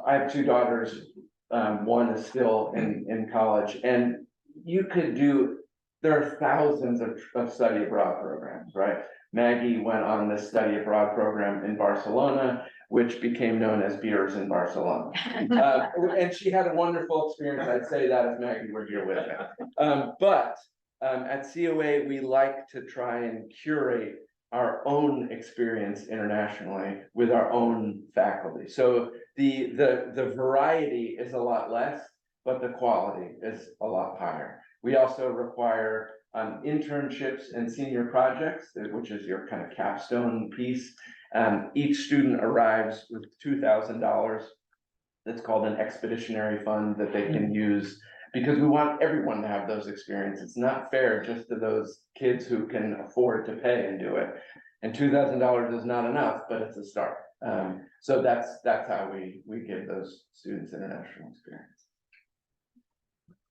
I have 2 daughters. One is still in college, and there are thousands of study abroad programs, right? Maggie went on this study abroad program in Barcelona, which became known as Beers in Barcelona. And she had a wonderful experience. I'd say that if Maggie were here with me. But at COA, we like to try and curate our own experience internationally with our own faculty. So the variety is a lot less, but the quality is a lot higher. We also require internships and senior projects, which is your kind of capstone piece. Each student arrives with $2,000. That's called an expeditionary fund that they can use, because we want everyone to have those experiences. It's not fair just to those kids who can afford to pay and do it. And $2,000 is not enough, but it's a start. So that's how we give those students international experience.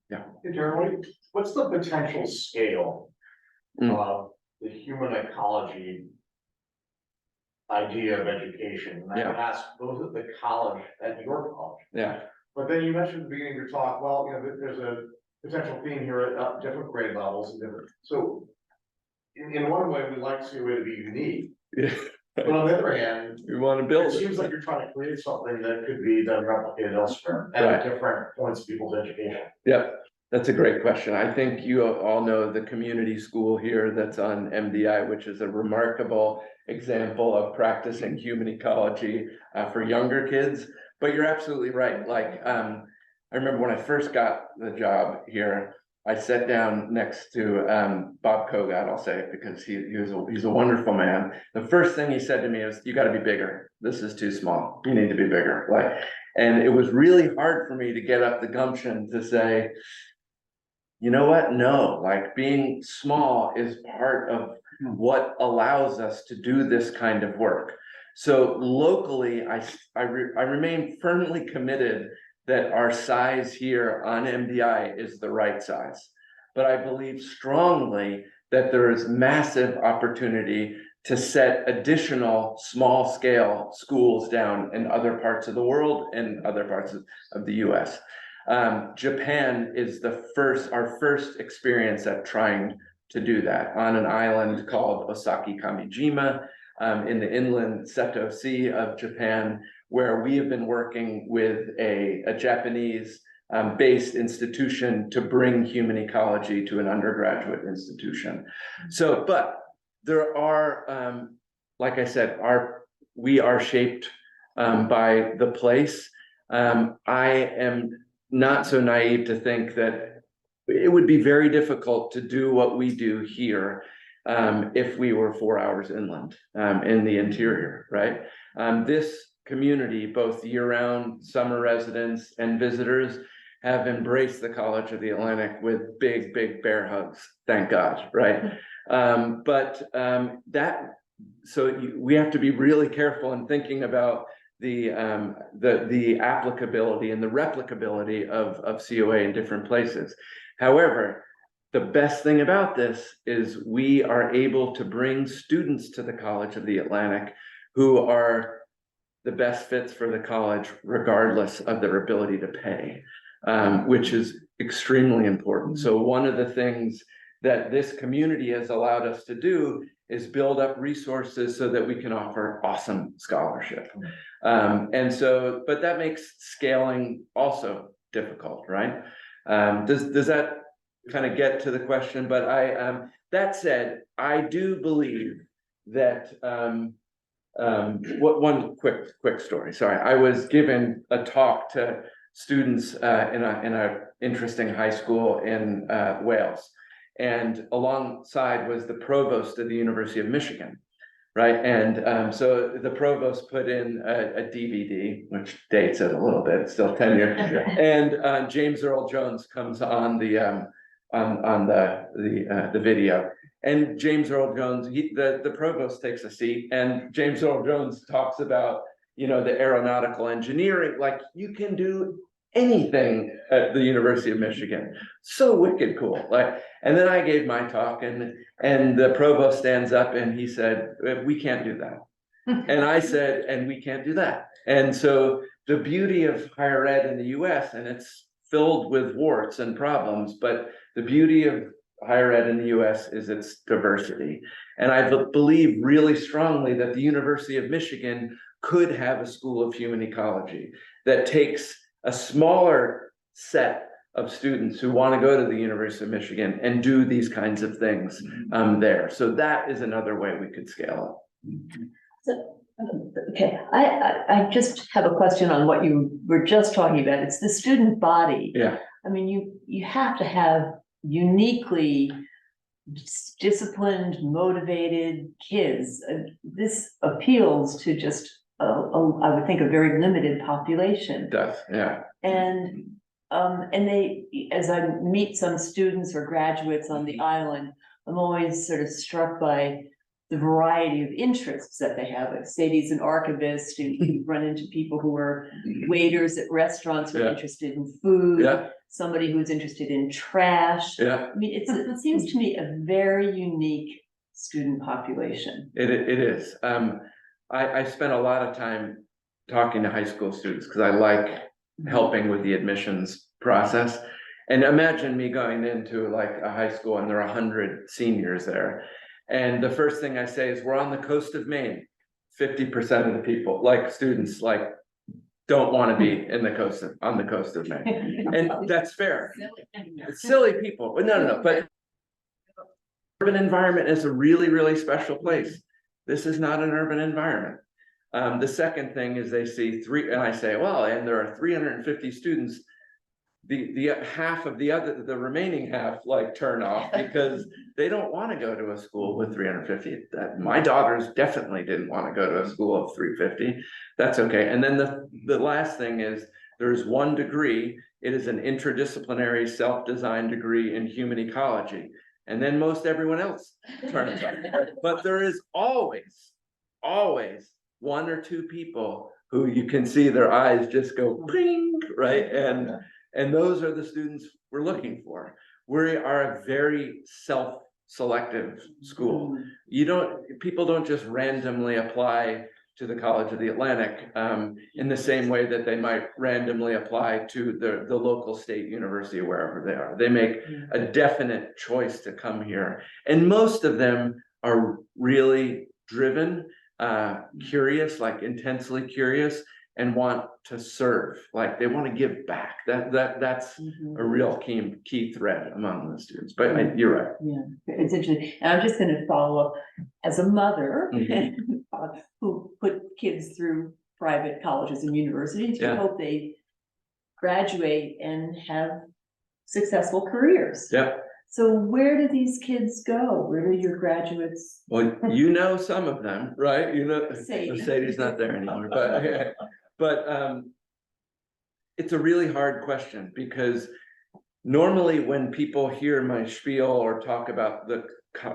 Yeah. Hey, Darron, what's the potential scale of the human ecology idea of education? And I would ask both at the college, at your college. Yeah. But then you mentioned at the beginning of your talk, well, there's a potential theme here at different grade levels and different. So in one way, we like COA to be unique. Yeah. But on the other hand, We want to build it seems like you're trying to create something that could be then replicated elsewhere at different points of people's education. Yeah, that's a great question. I think you all know the community school here that's on MDI, which is a remarkable example of practicing human ecology for younger kids. But you're absolutely right. Like, I remember when I first got the job here, I sat down next to Bob Kogat, I'll say it because he's a wonderful man. The first thing he said to me was, "You got to be bigger. This is too small. You need to be bigger." And it was really hard for me to get up the gumption to say, you know what? No, being small is part of what allows us to do this kind of work. So locally, I remain firmly committed that our size here on MDI is the right size. But I believe strongly that there is massive opportunity to set additional small scale schools down in other parts of the world and other parts of the US. Japan is our first experience at trying to do that on an island called Osaki Kamijima in the inland Seto Sea of Japan, where we have been working with a Japanese based institution to bring human ecology to an undergraduate institution. So, but there are, like I said, we are shaped by the place. I am not so naive to think that it would be very difficult to do what we do here if we were 4 hours inland in the interior, right? This community, both year-round summer residents and visitors, have embraced the College of the Atlantic with big, big bear hugs, thank God, right? We have to be really careful in thinking about the applicability and the replicability of COA in different places. However, the best thing about this is we are able to bring students to the College of the Atlantic who are the best fits for the college, regardless of their ability to pay, which is extremely important. So one of the things that this community has allowed us to do is build up resources so that we can offer awesome scholarship. But that makes scaling also difficult, right? Does that kind of get to the question? But that said, I do believe that one quick story. Sorry, I was given a talk to students in a interesting high school in Wales, and alongside was the provost of the University of Michigan, right? And so the provost put in a DVD, which dates it a little bit, it's still 10 years, and James Earl Jones comes on the video. And James Earl Jones, the provost takes a seat, and James Earl Jones talks about, you know, the aeronautical engineering, like you can do anything at the University of Michigan. So wicked cool. Like, and then I gave my talk, and the provost stands up and he said, "We can't do that." And I said, "And we can't do that." And so the beauty of higher ed in the US, and it's filled with warts and problems, but the beauty of higher ed in the US is its diversity. And I believe really strongly that the University of Michigan could have a school of human ecology that takes a smaller set of students who want to go to the University of Michigan and do these kinds of things there. So that is another way we could scale up. So, okay, I just have a question on what you were just talking about. It's the student body. Yeah. I mean, you have to have uniquely disciplined, motivated kids. This appeals to just, I would think, a very limited population. It does, yeah. And they, as I meet some students or graduates on the island, I'm always sort of struck by the variety of interests that they have. Like Sadie's an archivist, and you run into people who are waiters at restaurants who are interested in food. Yeah. Somebody who's interested in trash. Yeah. I mean, it seems to me a very unique student population. It is. I spent a lot of time talking to high school students because I like helping with the admissions process. And imagine me going into like a high school and there are 100 seniors there. And the first thing I say is, we're on the coast of Maine. 50% of the people, like students, like don't want to be on the coast of Maine. And that's fair. It's silly people, but no, but urban environment is a really, really special place. This is not an urban environment. The second thing is they see three, and I say, well, and there are 350 students. The half of the remaining half like turn off because they don't want to go to a school with 350. My daughters definitely didn't want to go to a school of 350. That's okay. And then the last thing is there's one degree. It is an interdisciplinary self-designed degree in human ecology. And then most everyone else turns off. But there is always one or two people who you can see their eyes just go ping, right? And those are the students we're looking for. We are a very self-selective school. People don't just randomly apply to the College of the Atlantic in the same way that they might randomly apply to the local state university, wherever they are. They make a definite choice to come here. And most of them are really driven, curious, like intensely curious, and want to serve, like they want to give back. That's a real key thread among the students. But you're right. Yeah, it's interesting. And I'm just going to follow up as a mother who put kids through private colleges and universities. We hope they graduate and have successful careers. Yep. So where do these kids go? Where do your graduates? Well, you know some of them, right? You know, Sadie. Sadie's not there anymore, but it's a really hard question because normally when people hear my spiel or talk about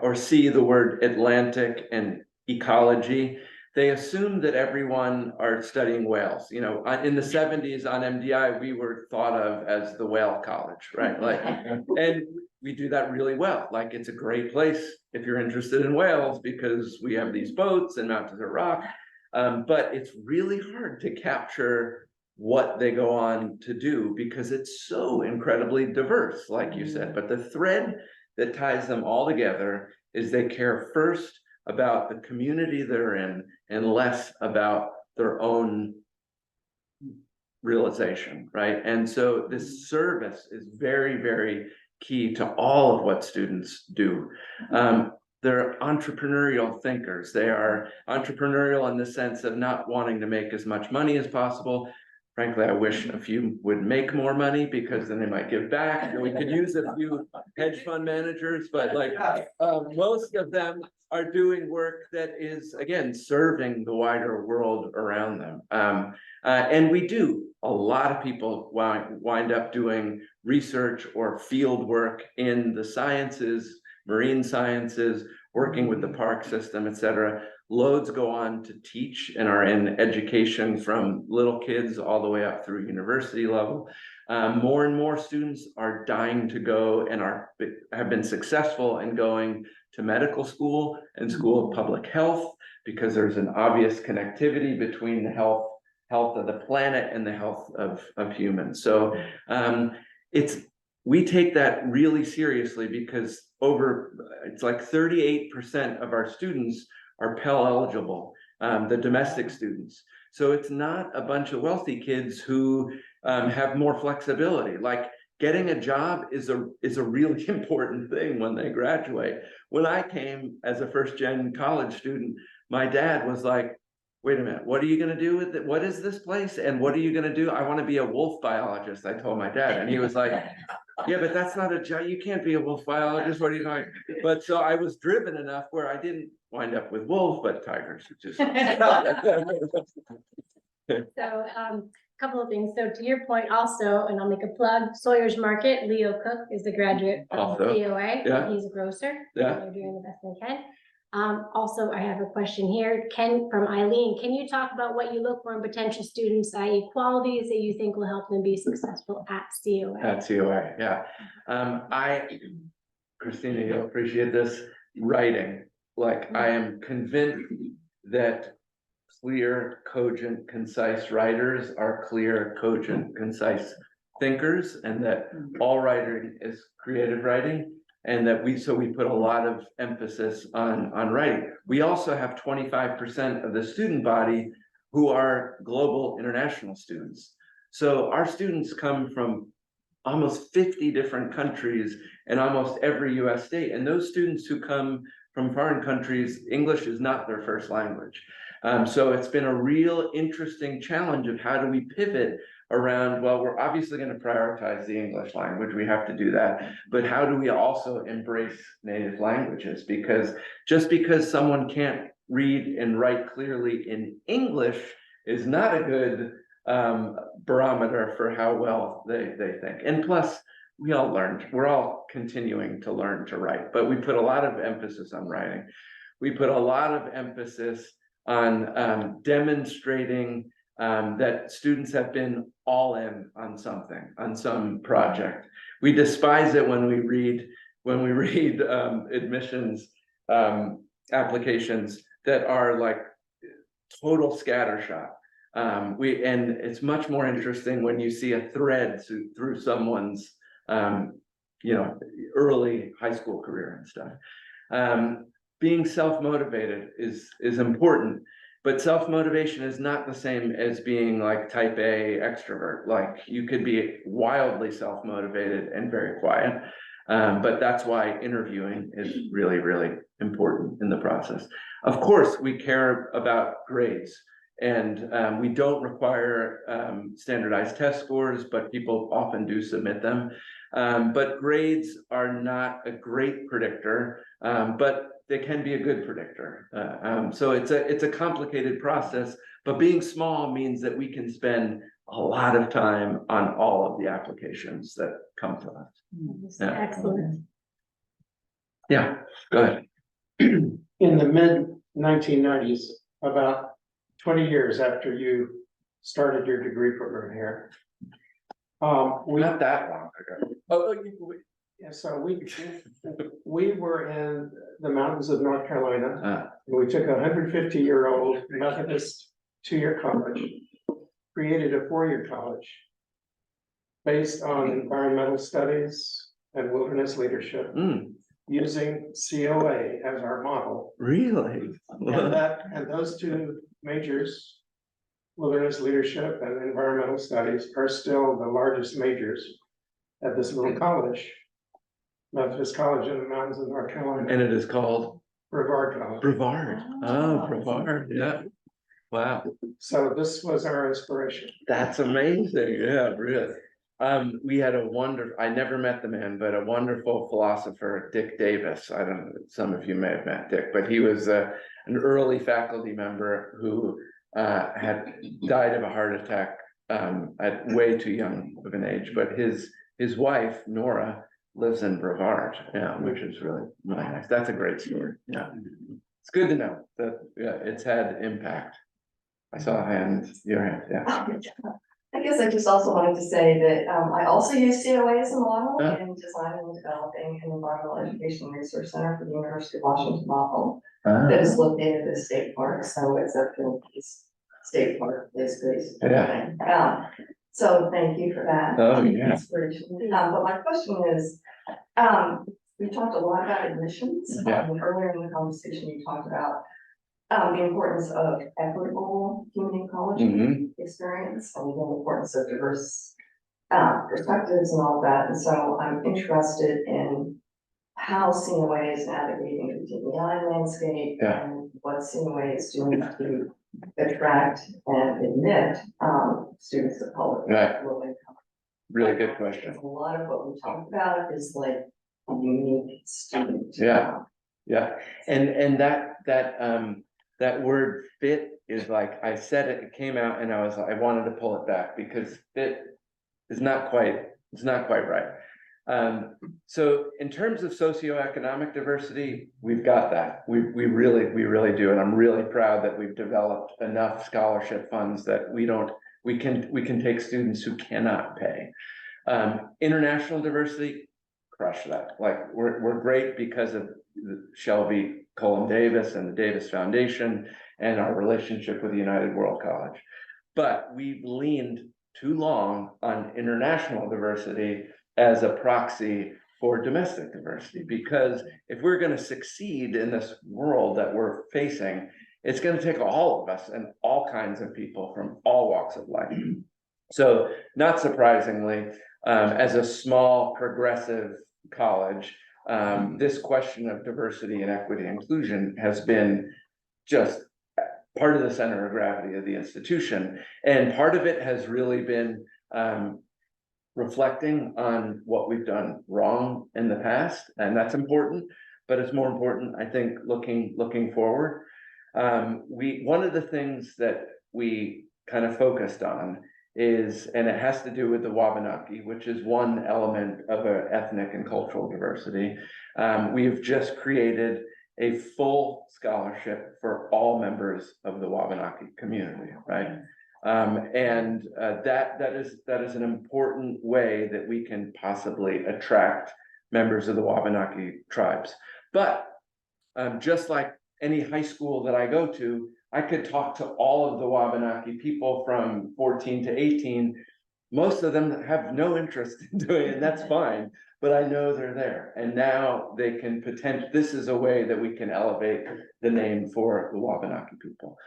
or see the word Atlantic and ecology, they assume that everyone are studying whales. You know, in the 70s on MDI, we were thought of as the whale college, right? Like, and we do that really well. Like, it's a great place if you're interested in whales because we have these boats and mountains of rock. But it's really hard to capture what they go on to do because it's so incredibly diverse, like you said. But the thread that ties them all together is they care first about the community they're in and less about their own realization, right? And so this service is very, very key to all of what students do. They're entrepreneurial thinkers. They are entrepreneurial in the sense of not wanting to make as much money as possible. Frankly, I wish a few would make more money because then they might give back and we could use a few hedge fund managers, but like most of them are doing work that is, again, serving the wider world around them. And we do, a lot of people wind up doing research or field work in the sciences, marine sciences, working with the park system, et cetera. Loads go on to teach and are in education from little kids all the way up through university level. More and more students are dying to go and have been successful in going to medical school and School of Public Health because there's an obvious connectivity between the health of the planet and the health of humans. So we take that really seriously because it's like 38% of our students are Pell eligible, the domestic students. So it's not a bunch of wealthy kids who have more flexibility. Like getting a job is a really important thing when they graduate. When I came as a first-gen college student, my dad was like, wait a minute, what are you gonna do with it? What is this place? And what are you gonna do? I wanna be a wolf biologist, I told my dad. And he was like, yeah, but that's not a job. You can't be a wolf biologist. What are you doing? But so I was driven enough where I didn't wind up with wolves, but tigers, which is. So, couple of things. So to your point also, and I'll make a plug, Sawyer's Market, Leo Cook is the graduate from Also, COA. yeah. He's a grocer. Yeah. They're doing the best they can. Also, I have a question here. From Eileen, can you talk about what you look for in potential students, i.e. qualities that you think will help them be successful at COA? At COA, yeah. Christina, you'll appreciate this, writing. Like, I am convinced that clear, cogent, concise writers are clear, cogent, concise thinkers, and that all writing is creative writing. And that we put a lot of emphasis on writing. We also have 25% of the student body who are global international students. So our students come from almost 50 different countries in almost every US state. And those students who come from foreign countries, English is not their first language. So it's been a real interesting challenge of how do we pivot around, well, we're obviously going to prioritize the English language, we have to do that, but how do we also embrace native languages? Because just because someone can't read and write clearly in English is not a good barometer for how well they think. And plus, we're all continuing to learn to write, but we put a lot of emphasis on writing. We put a lot of emphasis on demonstrating that students have been all in on something, on some project. We despise it when we read admissions applications that are like total scattershot. And it's much more interesting when you see a thread through someone's early high school career and stuff. Being self-motivated is important. But self-motivation is not the same as being like type A extrovert. Like you could be wildly self-motivated and very quiet. But that's why interviewing is really, really important in the process. Of course, we care about grades and we don't require standardized test scores, but people often do submit them. But grades are not a great predictor, but they can be a good predictor. So it's a complicated process, but being small means that we can spend a lot of time on all of the applications that come to us. Yeah. Excellent. Yeah, go ahead. In the mid-1990s, about 20 years after you started your degree program here. Not that long ago. So we were in the mountains of North Carolina. And we took a 150-year-old Methodist 2-year college, created a 4-year college based on environmental studies and wilderness leadership, using COA as our model. Really? And those two majors, wilderness leadership and environmental studies, are still the largest majors at this little college, Methodist College in the mountains of North Carolina. And it is called Brevard College. Brevard. Oh, Brevard, yeah. Wow, So this was our inspiration. that's amazing. Yeah, really. We had I never met the man, but a wonderful philosopher, Dick Davis. I don't know, some of you may have met Dick, but he was an early faculty member who had died of a heart attack at way too young of an age. But his wife, Nora, lives in Brevard, yeah, which is really nice. That's a great story. Yeah, it's good to know that it's had impact. I saw a hand, your hand, yeah. I guess I just also wanted to say that I also use COA as a model in designing and developing an environmental education research center for the University of Washington model that is located at a state park. So it's up in East State Park, basically. Yeah. So thank you for that. Oh, yeah. Inspiration. But my question is, we talked a lot about admissions. Yeah. Earlier in the conversation, you talked about the importance of equitable human ecology experience and the importance of diverse perspectives and all of that. And so I'm interested in how COA is navigating the DEI landscape and what COA is doing to attract and admit students of color. Low income. Really good question. A lot of what we talk about is like a unique student. Yeah. And that word fit is like, I said it came out and I wanted to pull it back because fit is not quite right. So in terms of socioeconomic diversity, we've got that. We really do. And I'm really proud that we've developed enough scholarship funds that we can take students who cannot pay. International diversity, crush that. Like we're great because of Shelby Colin Davis and the Davis Foundation and our relationship with the United World College. But we've leaned too long on international diversity as a proxy for domestic diversity, because if we're going to succeed in this world that we're facing, it's going to take all of us and all kinds of people from all walks of life. So not surprisingly, as a small progressive college, this question of diversity and equity and inclusion has been just part of the center of gravity of the institution. And part of it has really been reflecting on what we've done wrong in the past, and that's important, but it's more important, I think, looking forward. One of the things that we kind of focused on is, and it has to do with the Wabanaki, which is one element of our ethnic and cultural diversity. We've just created a full scholarship for all members of the Wabanaki community, right? That is an important way that we can possibly attract members of the Wabanaki tribes. But just like any high school that I go to, I could talk to all of the Wabanaki people from 14 to 18. Most of them have no interest in doing it, and that's fine, but I know they're there. And now they can this is a way that we can elevate the name for the Wabanaki people.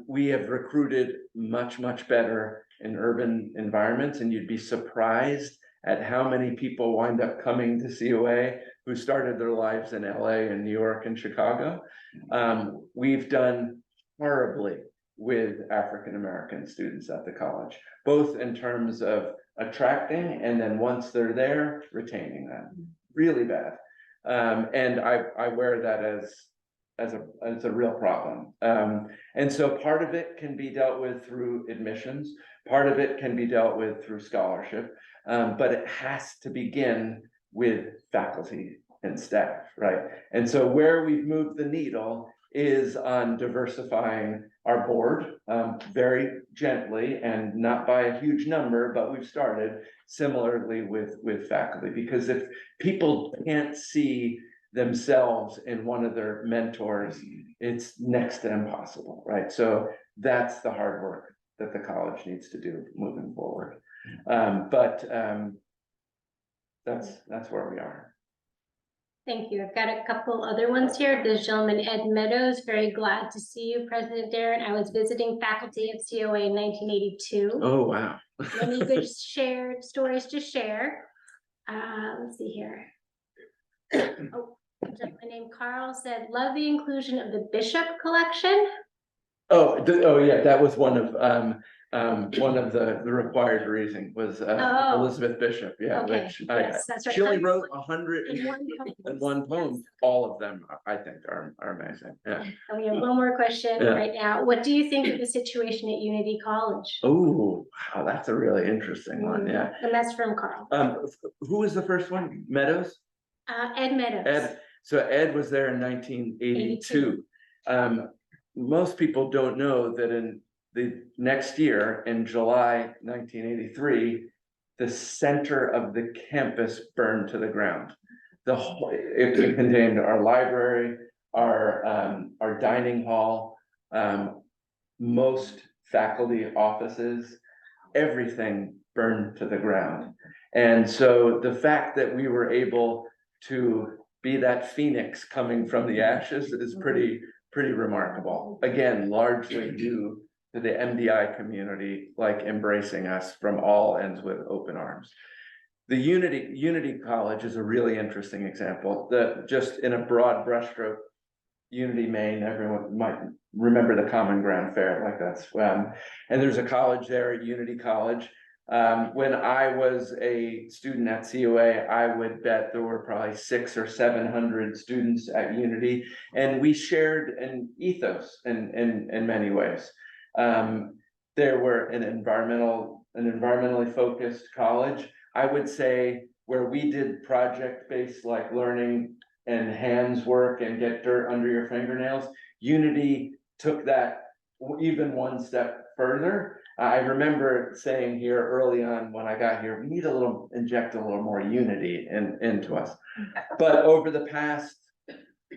We have recruited much better in urban environments, and you'd be surprised at how many people wind up coming to COA who started their lives in LA and New York and Chicago. We've done horribly with African-American students at the college, both in terms of attracting, and then once they're there, retaining them. Really bad. And I wear that as a real problem. And so part of it can be dealt with through admissions, part of it can be dealt with through scholarship, but it has to begin with faculty and staff, right? And so where we've moved the needle is on diversifying our board, very gently and not by a huge number, but we've started similarly with faculty, because if people can't see themselves in one of their mentors, it's next to impossible, right? So that's the hard work that the college needs to do moving forward. But that's where we are. Thank you. I've got a couple other ones here. This gentleman, Ed Meadows, very glad to see you, President Darron. I was visiting faculty at COA in 1982. Oh, wow. Many good shared stories to share. Let's see here. Oh, a gentleman named Carl said, love the inclusion of the Bishop collection. Oh yeah, that was one of the required reading was Elizabeth Bishop, yeah, Okay, which yes, that's right. she only wrote 100 In and one poem. Yes. All of them I think are amazing. Yeah. And we have one more question Yeah. right now. What do you think of the situation at Unity College? Oh, wow, that's a really interesting one. Yeah. And that's from Carl. Who was the first one? Meadows? Ed Meadows. Ed. So Ed was there in 1982. Most people don't know that in the next year, in July 1983, the center of the campus burned to the ground. It contained our library, our dining hall, most faculty offices, everything burned to the ground. And so the fact that we were able to be that phoenix coming from the ashes is pretty remarkable. Again, largely due to the MDI community, like embracing us from all ends with open arms. The Unity College is a really interesting example. That just in a broad brushstroke, Unity, Maine, everyone might remember the Common Ground Fair, like that's and there's a college there at Unity College. When I was a student at COA, I would bet there were probably 600 or 700 students at Unity, and we shared an ethos in many ways. There were an environmentally focused college. I would say where we did project-based like learning and hands work and get dirt under your fingernails, Unity took that even one step further. I remember saying here early on when I got here, we need inject a little more unity into us. But over the past,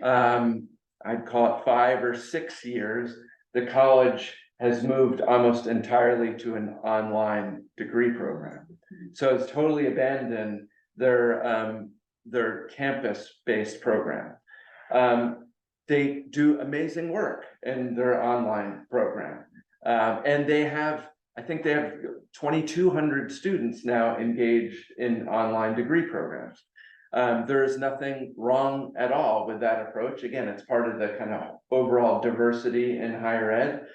I'd call it 5 or 6 years, the college has moved almost entirely to an online degree program. So it's totally abandoned their campus-based program. They do amazing work in their online program. And I think they have 2,200 students now engaged in online degree programs. There is nothing wrong at all with that approach. Again, it's part of the kind of overall diversity in higher ed.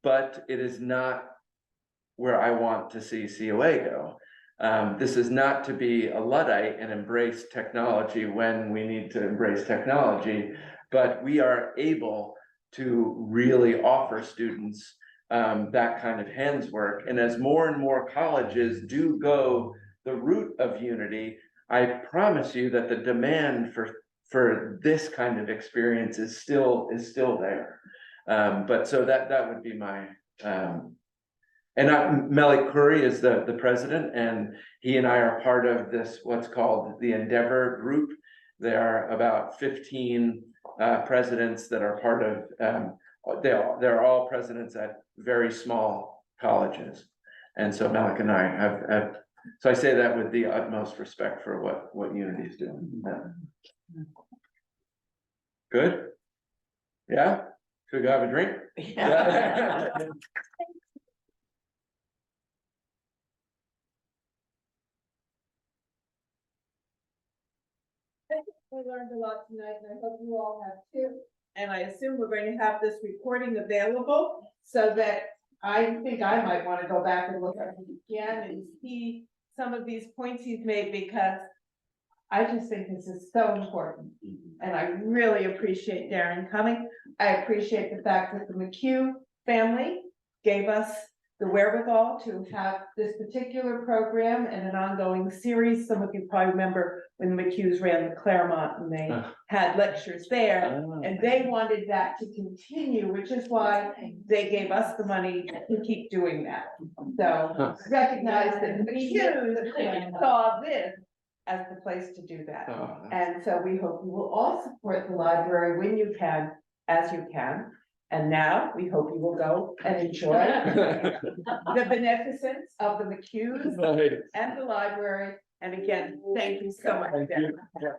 But it is not where I want to see COA go. This is not to be a Luddite and embrace technology when we need to embrace technology, but we are able to really offer students that kind of hands work. And as more and more colleges do go the route of Unity, I promise you that the demand for this kind of experience is still there. But so that would be my and Malik Khoury is the president, and he and I are part of this what's called the Endeavor Group. There are about 15 presidents that are part of. They're all presidents at very small colleges, and so Malik and I have. So I say that with the utmost respect for what Unity is doing. Yeah. Good. Yeah. Should we go have a drink? Yeah. We learned a lot tonight, and I hope you all have too. And I assume we're going to have this recording available so that I think I might wanna go back and look at it again and see some of these points he's made, because I just think this is so important. And I really appreciate Darren coming. I appreciate the fact that the McCue family gave us the wherewithal to have this particular program and an ongoing series. Some of you probably remember when the McCues ran the Claremont and they had lectures there. And they wanted that to continue, which is why they gave us the money to keep doing that. So recognize that the McCues saw this as the place to do that. And so we hope you will all support the library when you can, as you can. And now we hope you will go and enjoy the beneficence of the McCues and the library. And again, thank you so much. Thank you. Darren.